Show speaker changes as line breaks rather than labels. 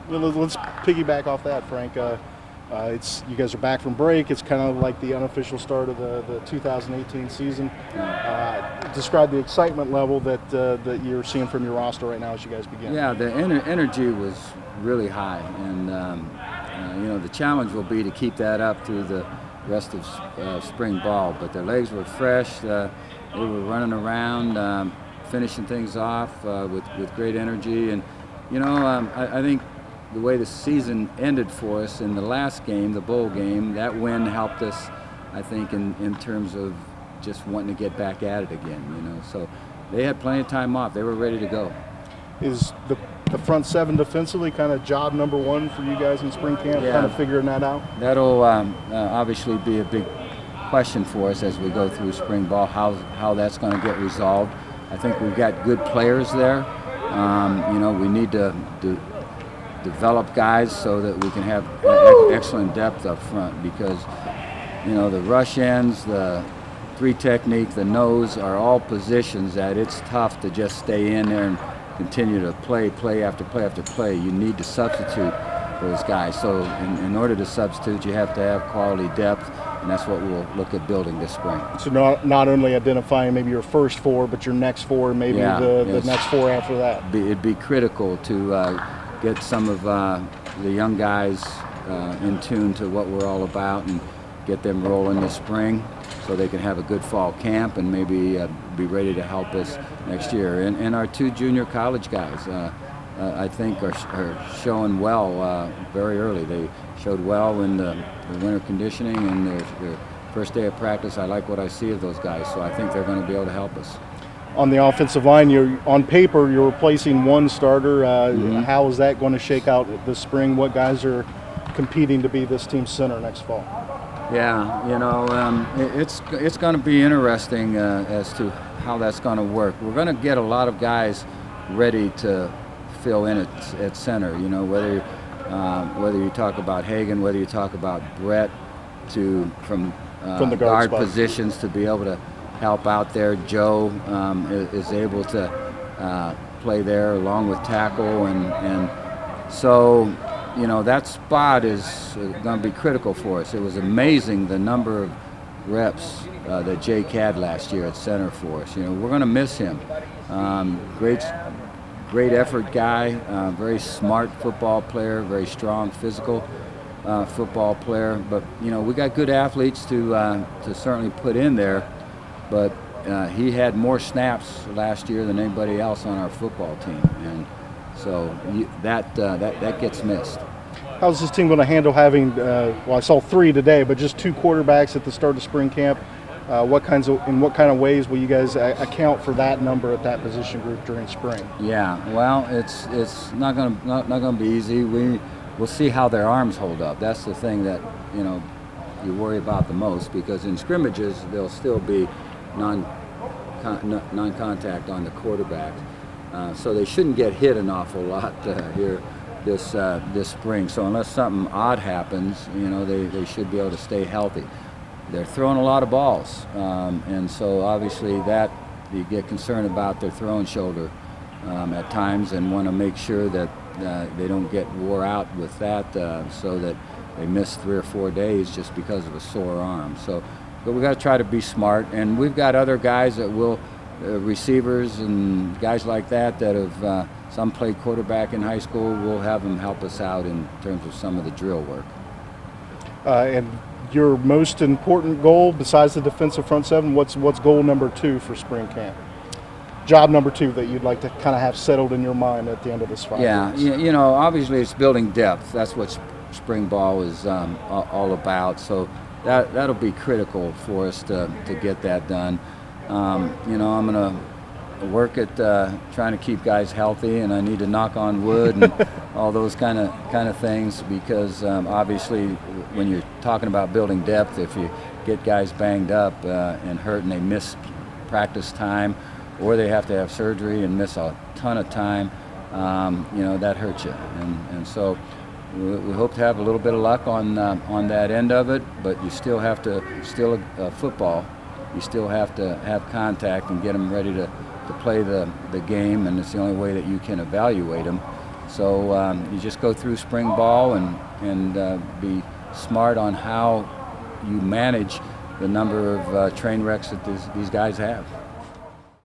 Well, let's piggyback off that, Frank. It's you guys are back from break. It's kind of like the unofficial start of the 2018 season. Describe the excitement level that you're seeing from your roster right now as you guys begin.
Yeah, the energy was really high, and the challenge will be to keep that up through the rest of spring ball. But their legs were fresh. They were running around, finishing things off with great energy, and I think the way the season ended for us in the last game, the bowl game, that win helped us, I think, in terms of just wanting to get back at it again. So they had plenty of time off. They were ready to go.
Is the front seven defensively kind of job number one for you guys in spring camp,
Yeah.
kind of figuring that out?
That'll obviously be a big question for us as we go through spring ball, how that's going to get resolved. I think we've got good players there. We need to develop guys so that we can have excellent depth up front, because the rush ends, the three technique, the nose are all positions that it's tough to just stay in there and continue to play after play after play. You need to substitute those guys. So in order to substitute, you have to have quality depth, and that's what we'll look at building this spring.
So not only identifying maybe your first four, but your next four, maybe the next four after that.
It'd be critical to get some of the young guys in tune to what we're all about and get them rolling this spring so they can have a good fall camp and maybe be ready to help us next year. And our two junior college guys, I think, are showing well very early. They showed well in the winter conditioning and their first day of practice. I like what I see of those guys, so I think they're going to be able to help us.
On the offensive line, on paper, you're replacing one starter. How is that going to shake out this spring? What guys are competing to be this team's center next fall?
Yeah, it's going to be interesting as to how that's going to work. We're going to get a lot of guys ready to fill in at center. Whether you talk about Hagan, whether you talk about Brett, from the guard positions to be able to help out there. Joe is able to play there along with tackle, and so that spot is going to be critical for us. It was amazing the number of reps that Jake had last year at center for us. We're going to miss him. Great effort guy, very smart football player, very strong physical football player. But we got good athletes to certainly put in there. But he had more snaps last year than anybody else on our football team, and so that gets missed.
How's this team going to handle having? I saw three today, but just two quarterbacks at the start of spring camp. In what kind of ways will you guys account for that number at that position group during spring?
Yeah, well, it's not going to be easy. We'll see how their arms hold up. That's the thing that you worry about the most, because in scrimmages they'll still be non-contact on the quarterback, so they shouldn't get hit an awful lot here this spring. So unless something odd happens, they should be able to stay healthy. They're throwing a lot of balls, and so obviously that you get concerned about their throwing shoulder at times, and want to make sure that they don't get wore out with that, so that they miss 3 or 4 days just because of a sore arm. But we got to try to be smart, and we've got other guys that will, receivers and guys like that have some played quarterback in high school. We'll have them help us out in terms of some of the drill work.
And your most important goal besides the defensive front seven, what's goal number 2 for spring camp? Job number 2 that you'd like to kind of have settled in your mind at the end of this 5 years?
Yeah, obviously it's building depth. That's what spring ball is all about. So that'll be critical for us to get that done. I'm going to work at trying to keep guys healthy, and I need to knock on wood and all those kind of things, because obviously when you're talking about building depth, if you get guys banged up and hurt and they miss practice time, or they have to have surgery and miss a ton of time, that hurts you. And so we hope to have a little bit of luck on that end of it, but you still have to, football, you still have to have contact and get them ready to play the game, and it's the only way that you can evaluate them. So you just go through spring ball and be smart on how you manage the number of train wrecks that these guys have.